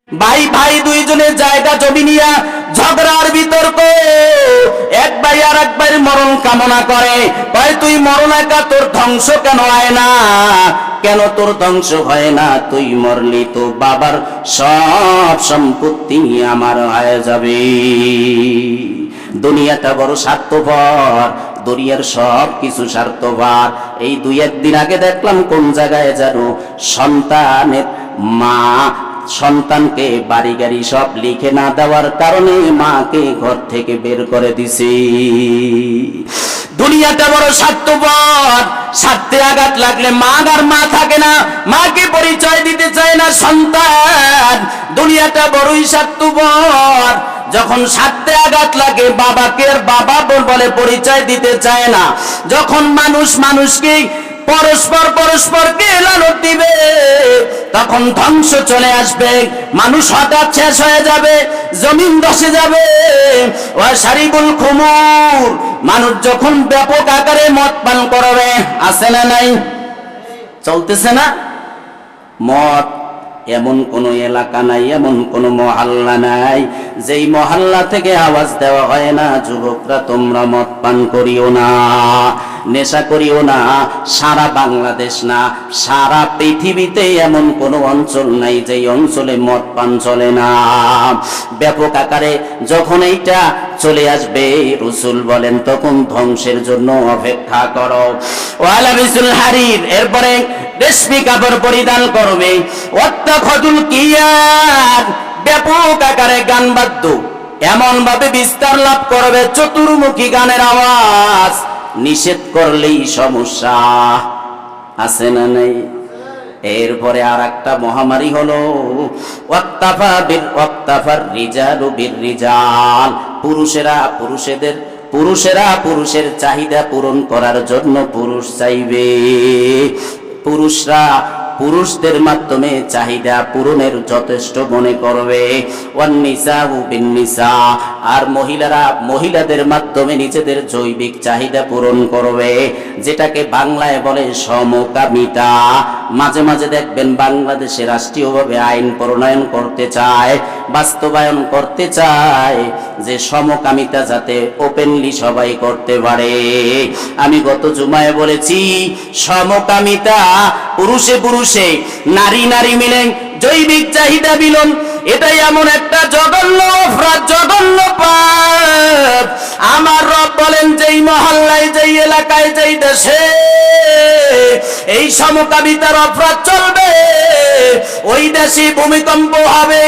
ভাই ভাই দুইজনের জায়গা জমি নিয়া ঝগড়ার বিতর্ক। এক ভাই আর এক ভাইয়ের মরণ কামনা করে, ভাই তুই মরণ একা, তোর ধ্বংস কেন হয় না? কেন তোর ধ্বংস হয় না? তুই মরলি তো বাবার সব সম্পত্তি আমার হয়ে যাবে। দুনিয়াটা বড় স্বার্থপর, দুনিয়ার সব কিছু স্বার্থপর। এই দুই একদিন আগে দেখলাম কোন জায়গায় যেন সন্তানের মা সন্তানকে বাড়ি গাড়ি সব লিখে না দেওয়ার কারণে মাকে ঘর থেকে বের করে দিছে। দুনিয়াটা বড় স্বার্থপর, স্বার্থে আঘাত লাগলে মা আর মা থাকে না, মাকে পরিচয় দিতে চায় না সন্তান। দুনিয়াটা বড়ই স্বার্থপর, যখন স্বার্থে আঘাত লাগে বাবাকে আর বাবা বলে পরিচয় দিতে চায় না। যখন মানুষ মানুষকে পরস্পরকে লানত দিবে, তখন ধ্বংস চলে আসবে। মানুষ হঠাৎ শেষ হয়ে যাবে, জমিন ধসে যাবে। ওয়াশারিবুল খুমুর, মানুষ যখন ব্যাপক আকারে মদ পান করবে, আছে না নাই? চলতেছে না? মদ এমন কোন এলাকা নাই, এমন কোন মহল্লা নাই যেই মহল্লা থেকে আওয়াজ দেওয়া হয় না, যুবকরা তোমরা মদ পান করিও না, নেশা করিও না। সারা বাংলাদেশ না, সারা পৃথিবীতে এমন কোন অঞ্চল নাই যেই অঞ্চলে মদ পান চলে না। ব্যাপক আকারে যখন এইটা চলে আসবে, রাসূল বলেন তখন ধ্বংসের জন্য অপেক্ষা করো। ওয়ালা বিসুল হারির, এরপরে রেশমি কাপড় পরিধান করবে। ওয়াত্তাখাদুল কিয়ার, ব্যাপক আকারে গান বাদ্য এমন ভাবে বিস্তার লাভ করবে, চতুর্মুখী গানের আওয়াজ। নিষেধ করলেই সমস্যা, আছে না নাই? এরপরে আর একটা মহামারী হলো ওয়াক্তাফার রিজালু বির রিজাল, পুরুষেরা পুরুষের চাহিদা পূরণ করার জন্য পুরুষ চাইবে, পুরুষরা পুরুষদের মাধ্যমে চাহিদা পূরণের যথেষ্ট মনে করবে। ওয়ান্নিসাউ বিন্নিসা, আর মহিলারা মহিলাদের মাধ্যমে নিজেদের জৈবিক চাহিদা পূরণ করবে, যেটাকে বাংলায় বলে সমকামিতা। মাঝে মাঝে দেখবেন বাংলাদেশে রাষ্ট্রীয়ভাবে আইন প্রণয়ন করতে চায়, বাস্তবায়ন করতে চায় যে সমকামিতা যাতে ওপেনলি সবাই করতে পারে। আমি গত জুমায় বলেছি, সমকামিতা পুরুষে নারী নারী মিলে জৈবিক চাহিদা মিলন, এটাই এমন একটা জঘন্য অপরাধ, জঘন্য পাপ। আমার রব বলেন, যেই মহল্লায়, যেই এলাকায়, যেই দেশে এই সমকামিতার অপরাধ চলবে, ওই দেশে ভূমিকম্প হবে।